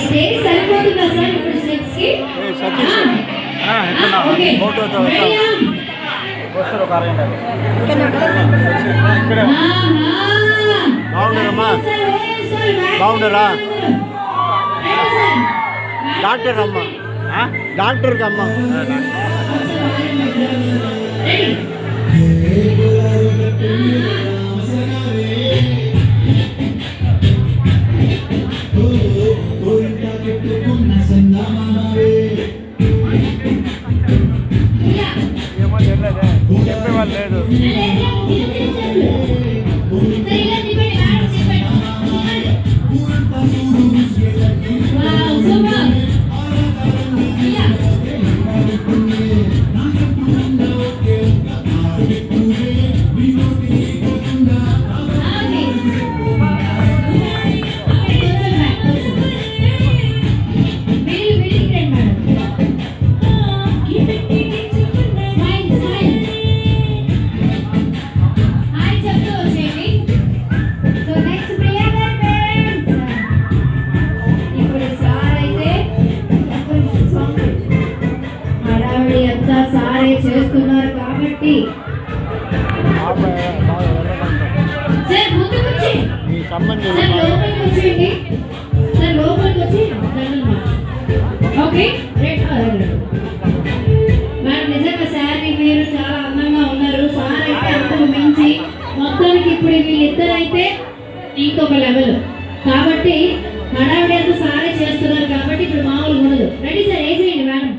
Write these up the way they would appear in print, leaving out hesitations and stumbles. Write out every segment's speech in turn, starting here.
Stage సరిపోతుందా sir ఇప్పుడు steps కి? సతీష్ ఓకే ఫోటోతో వస్తారు ఒక అరగంట ఇక్కడే బాగుండరమ్మా బాగుండరా డాక్టర్ అమ్మ డాక్టర్కి అమ్మ చెప్పేవాళ్ళు లేదు సారే చేస్తున్నారు కాబట్టి సార్ ముందుకు వచ్చి సార్ లోపలికి వచ్చేయండి సార్ లోపలికి వచ్చి ఓకే మేడం నిజంగా సార్ మీరు చాలా అందంగా ఉన్నారు సార్ అయితే అంతకు మించి మొత్తానికి ఇప్పుడు వీళ్ళిద్దరైతే ఇంకొక లెవెల్ కాబట్టి హడావిడి అంతా సారే చేస్తున్నారు కాబట్టి ఇప్పుడు మామూలు ఉండదు రెడీ సార్ వేసేయండి మేడం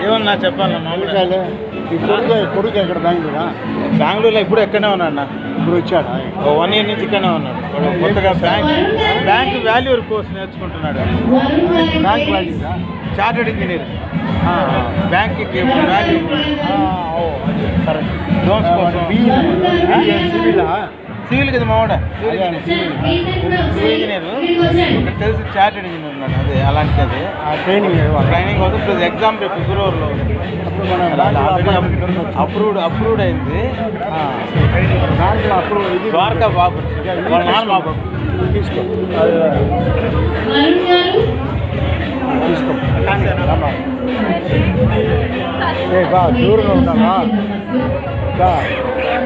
ఏమన్నా చెప్పాలి మామిడికాయలు కొడుకు ఎక్కడ బెంగళూరులో ఇప్పుడు ఎక్కడనే ఉన్నాడు ఇప్పుడు వచ్చాడు 1 year నుంచి ఇక్కడనే ఉన్నాడు కొత్తగా బ్యాంక్ వాల్యూర్ కోర్స్ నేర్చుకుంటున్నాడు బ్యాంక్ వాల్యూ చార్టెడ్ ఇంజనీర్ బ్యాంక్కి వాల్యూ లోన్స్ కోసం సివిల్ కదా మావాడ సివిల్ ఇంజనీర్ తెలిసి చార్టెడ్ ఇంజనీర్ ఉన్నాడు అదే అలాంటిది అది ట్రైనింగ్ అవుతుంది ప్లస్ ఎగ్జామ్ రేపు ఫిబ్రవరిలో అప్రూవ్డ్ అయింది ద్వారకా బాబు నాన్న బాబు తీసుకో దూరంగా ఉన్నామా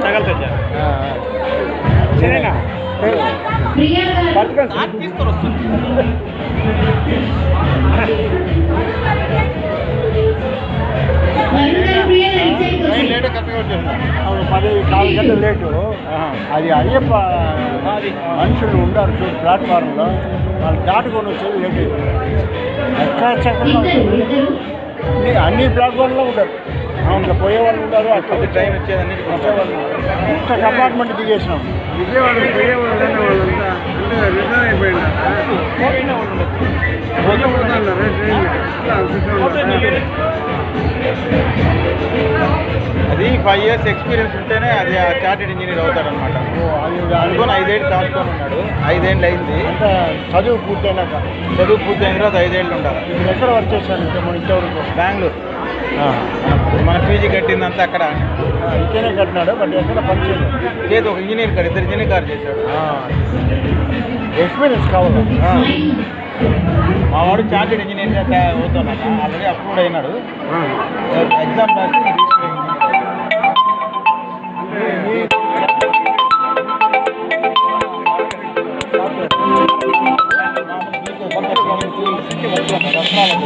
తగలుతా సరేనా తీసుకొని వస్తుంది 10-4 గంటలు లేటు అది అయ్యప్ప మనుషులు ఉండారు చూడు ప్లాట్ఫారంలో వాళ్ళు దాటుకొని వచ్చేది లేట్ అయిపోయింది అన్ని ప్లాట్ఫామ్లో ఉంటారు ఇంకా పోయేవాళ్ళు ఉంటారు అక్కడ ట్రైన్ వచ్చేదని వచ్చేవాళ్ళు ఒక్క కంపార్ట్మెంట్ దిగేసినాం విజయవాడ అది 5 years ఎక్స్పీరియన్స్ ఉంటేనే అది చార్టెడ్ ఇంజనీర్ అవుతాడనమాట. అనుకోని 5 ఏళ్ళు కాసుకొని ఉన్నాడు. 5 ఏళ్ళు అయింది చదువు పూర్తయిన తర్వాత 5 ఏళ్ళు ఉండాలి. ఇప్పుడు ఎక్కడ వర్క్ చేశాను మన ఇంతవరకు? బెంగళూరు. మన పీజీ కట్టిందంతా అక్కడ ఇక్కడే కట్టినాడు. బట్ ఎక్కడ పని చేయలేదు. ఒక ఇంజనీర్ కాదు, 2 ఇంజనీర్ కారు చేశాడు. ఎక్స్పీరియన్స్ కావాలి. మా వాడు చార్టెడ్ ఇంజనీర్ అవుతున్నాడు. ఆల్రెడీ అప్రూవ్డ్ అయినాడు. ఎగ్జామ్ రాసి దసరాలు